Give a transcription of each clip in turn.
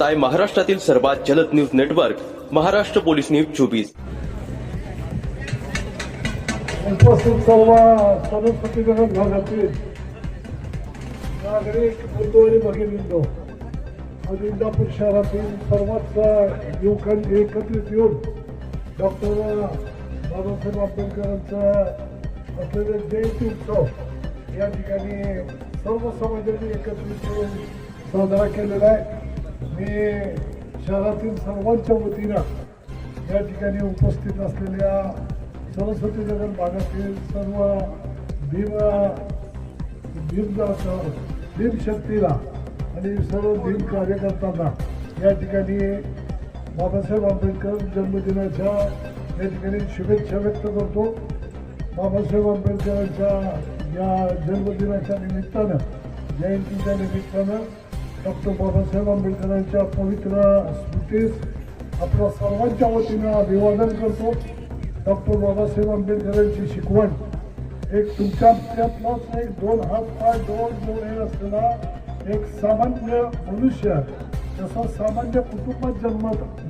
आहे महाराष्ट्रातील सर्वात जलद news network Maharashtra police news 24। उपस्थित सर्व सरस्वतीनगर भागातील नागरिक बंधू आणि भगिनींनो, आज इंदापूर शहरातील सर्वच युवकांनी एकत्रित येऊन डॉक्टर बाबासाहेब आंबेडकरांचा असलेले जयंती उत्सव या ठिकाणी सर्व समाजाने एकत्रित येऊन साजरा केलेला आहे। मी शहरातील सर्वांच्या वतीनं या ठिकाणी उपस्थित असलेल्या सरस्वतीनगर भागातील सर्व भीमशक्तीला आणि सर्व भीम कार्यकर्त्यांना या ठिकाणी बाबासाहेब आंबेडकर जन्मदिनाच्या या ठिकाणी शुभेच्छा व्यक्त करतो। बाबासाहेब आंबेडकरांच्या या जन्मदिनाच्या निमित्तानं, जयंतीच्या निमित्तानं डॉक्टर बाबासाहेब आंबेडकरांच्या पवित्र स्मृतीस आपल्या सर्वांच्या वतीनं अभिवादन करतो। डॉक्टर बाबासाहेब आंबेडकरांची शिकवण एक तुमच्यातलाच एक दोन हात पाय दोन डोळे असलेला एक सामान्य मनुष्य जसा सामान्य कुटुंबात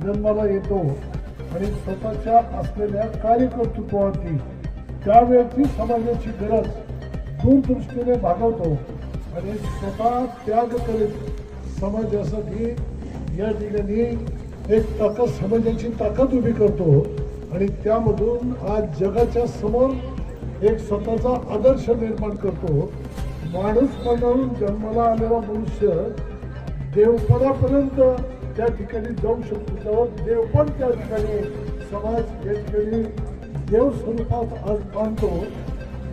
जन्माला येतो आणि स्वतःच्या असलेल्या कार्यकर्तृत्वावरती त्यावेळची समाजाची गरज दूरदृष्टीने भागवतो आणि स्वतः त्याग करीत समाजासाठी या ठिकाणी एक ताकद, समाजाची ताकद उभी करतो आणि त्यामधून आज जगाच्या समोर एक स्वतःचा आदर्श निर्माण करतो। माणूस म्हणून जन्माला आलेला मनुष्य देवपणापर्यंत त्या ठिकाणी जाऊ शकतो, तेव्हा देवपण त्या ठिकाणी समाज या ठिकाणी देव स्वरूपात आज मानतो।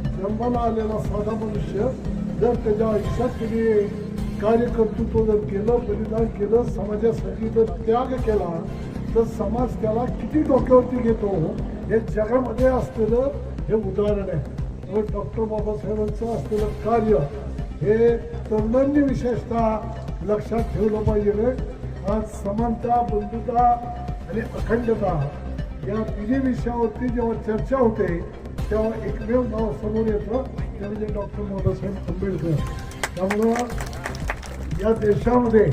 जन्माला आलेला साधा मनुष्य जर त्याच्या आयुष्यात त्यांनी कार्यकर्तृत्व जर केलं, बलिदान केलं, समाजासाठी जर त्याग केला तर समाज त्याला किती डोक्यावरती घेतो हे जगामध्ये असलेलं हे उदाहरण आहे। डॉक्टर बाबासाहेबांचं असलेलं कार्य हे तरुणांनी विशेषतः लक्षात ठेवलं पाहिजे। आज समानता, बंधुता आणि अखंडता या तिन्ही विषयावरती जेव्हा चर्चा होते तेव्हा एकमेव नाव समोर येतं, ते म्हणजे डॉक्टर बाबासाहेब आंबेडकर। त्यामुळं या देशामध्ये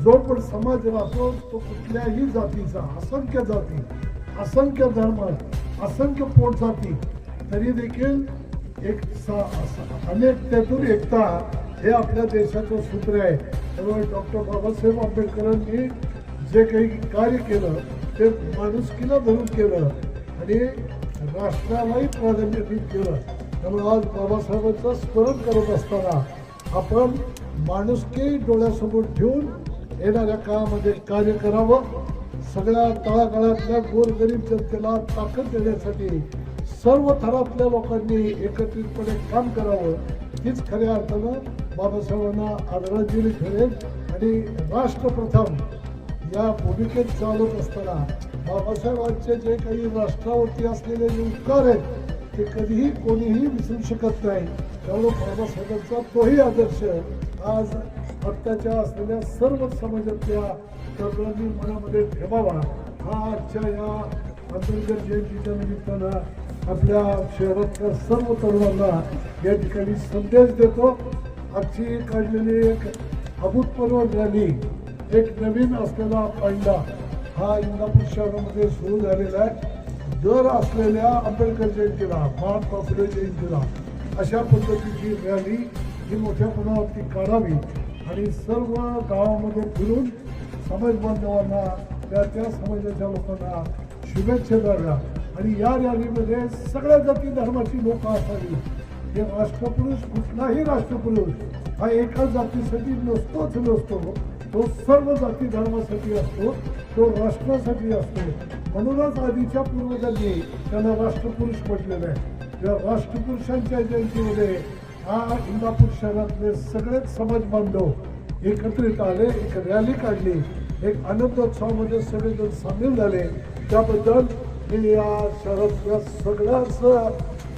जो पण समाज राहतो तो कुठल्याही जातीचा, असंख्य जाती, असंख्य धर्म, असंख्य पोट जाती, तरी देखील एक अनेकतेतून एकता हे आपल्या देशाचं सूत्र आहे। त्यामुळे डॉक्टर बाबासाहेब आंबेडकरांनी जे काही कार्य केलं ते माणुसकीला धरून केलं आणि राष्ट्रालाही प्राधान्य देत केलं। त्यामुळे आज बाबासाहेबांचं स्मरण करत असताना आपण माणुसकी डोळ्यासमोर ठेवून येणाऱ्या काळामध्ये कार्य करावं। सगळ्या तळागाळातल्या गोरगरीब जनतेला ताकद देण्यासाठी सर्व थरातल्या लोकांनी एकत्रितपणे काम करावं, हीच खऱ्या अर्थानं बाबासाहेबांना आदरांजली ठरेल। आणि राष्ट्रप्रथम या भूमिकेत चालत असताना बाबासाहेबांचे जे काही राष्ट्रावरती असलेले जे उपकार आहेत ते कधीही कोणीही विसरू शकत नाही। त्यामुळे बाबासाहेबांचा तोही आदर्श आज आत्ताच्या असलेल्या सर्व समाजातल्या तरुणांनी मनामध्ये ठेवावा। हा आजच्या या आंबेडकर जयंतीच्या निमित्तानं आपल्या शहरातल्या सर्व तरुणांना या ठिकाणी संदेश देतो। आजची काढलेली एक अभूतपूर्व रॅली, एक नवीन असलेला पायंडा हा इंदापूर शहरामध्ये सुरू झालेला आहे। दर असलेल्या आंबेडकर जयंतीला, महात्मा फुले जयंतीला अशा पद्धतीची रॅली ही मोठ्या प्रमाणावरती काढावी आणि सर्व गावामध्ये फिरून समाज बांधवांना, त्या समाजाच्या लोकांना शुभेच्छा द्याव्या आणि या रॅलीमध्ये सगळ्या जाती धर्माची लोक असावी। हे राष्ट्रपुरुष, कुठलाही राष्ट्रपुरुष हा एका जातीसाठी नसतो, तो सर्व जाती धर्मासाठी असतो, तो राष्ट्रासाठी असतो। म्हणूनच आधीच्या पूर्वजांनी त्यांना राष्ट्रपुरुष म्हटलेलं आहे। या राष्ट्रपुरुषांच्या जयंतीमध्ये हा इंदापूर शहरातले सगळेच समाज बांधव एकत्रित आले, एक रॅली काढली, एक आनंदोत्सवामध्ये सगळेजण सामील झाले। त्याबद्दल मी या शहरातल्या सगळ्याच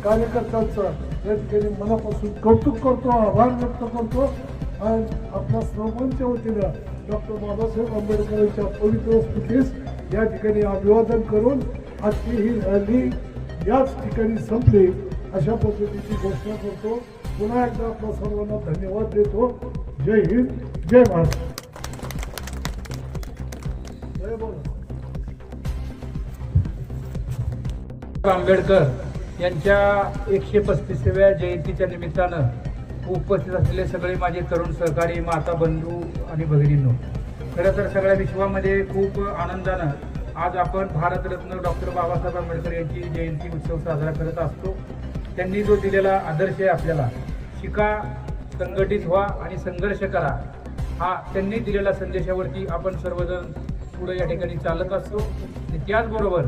कार्यकर्त्यांचं या ठिकाणी मनापासून कौतुक करतो, आभार व्यक्त करतो आणि आपल्या सर्वांच्या वतीनं डॉक्टर बाबासाहेब आंबेडकरांच्या पवित्र स्मृतीस या ठिकाणी अभिवादन करून आजची ही रॅली याच ठिकाणी संपली अशा पद्धतीची घोषणा करतो। पुन्हा एकदा आपल्या सर्वांना धन्यवाद देतो। जय हिंद, जय महाराष्ट्र। हे बोला. आंबेडकर यांच्या 135व्या जयंतीच्या निमित्तानं उपस्थित असलेले सगळे माझे तरुण सहकारी, माता, बंधू आणि भगिनींनो, खरं तर सगळ्या विश्वामध्ये खूप आनंदानं आज आपण भारतरत्न डॉक्टर बाबासाहेब आंबेडकर यांची जयंती उत्सव साजरा करत असतो. त्यांनी जो दिलेला आदर्श आहे आपल्याला, शिका, संघटित व्हा आणि संघर्ष करा, हा त्यांनी दिलेल्या संदेशावरती आपण सर्वजण पुढे या ठिकाणी चालत असतो. आणि त्याचबरोबर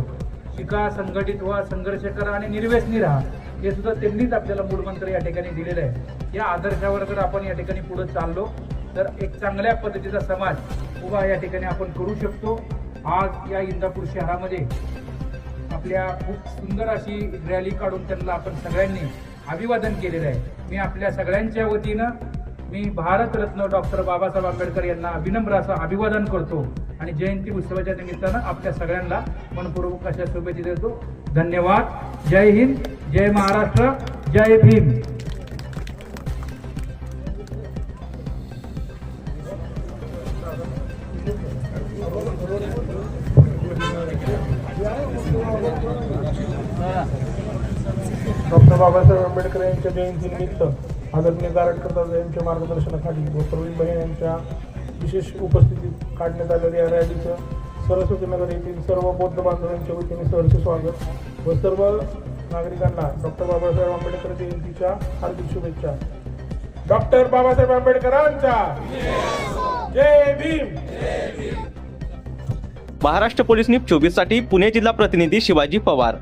शिका, संघटित व्हा, संघर्ष करा आणि निर्व्यसनी राहा, हे सुद्धा त्यांनीच आपल्याला मूलमंत्र या ठिकाणी दिलेलं आहे. या आदर्शावर जर आपण या ठिकाणी पुढे चाललो तर एक चांगल्या पद्धतीचा समाज उभा या ठिकाणी आपण करू शकतो. आज या इंदापूर शहरामध्ये आपल्या खूप सुंदर अशी रॅली काढून त्यांना आपण सगळ्यांनी अभिवादन केलेलं आहे. मी आपल्या सगळ्यांच्या वतीनं मी भारतरत्न डॉक्टर बाबासाहेब आंबेडकर यांना विनम्र असं अभिवादन करतो आणि जयंती उत्सवाच्या निमित्तानं आपल्या सगळ्यांना मनपूर्वक अशा शुभेच्छा देतो. धन्यवाद. जय हिंद, जय महाराष्ट्र, जय भीम. डॉक्टर बाबासाहेब आंबेडकर यांच्या जयंतीनिमित्त आदरणीय गारटकर यांच्या मार्गदर्शनाखाली व प्रवीण बहीण यांच्या विशेष उपस्थितीत काढण्यात आलेल्या या रॅलीचं सरस्वतीनगर येथील सर्व बौद्ध बांधवांच्या वतीने सहर्ष स्वागत व सर्व नागरिकांना डॉक्टर बाबासाहेब आंबेडकर जयंतीच्या हार्दिक शुभेच्छा. डॉक्टर बाबासाहेब आंबेडकरांचा जय भीम. महाराष्ट्र पोलीस न्यूज 24 साठी पुणे जिल्हा प्रतिनिधी शिवाजी पवार.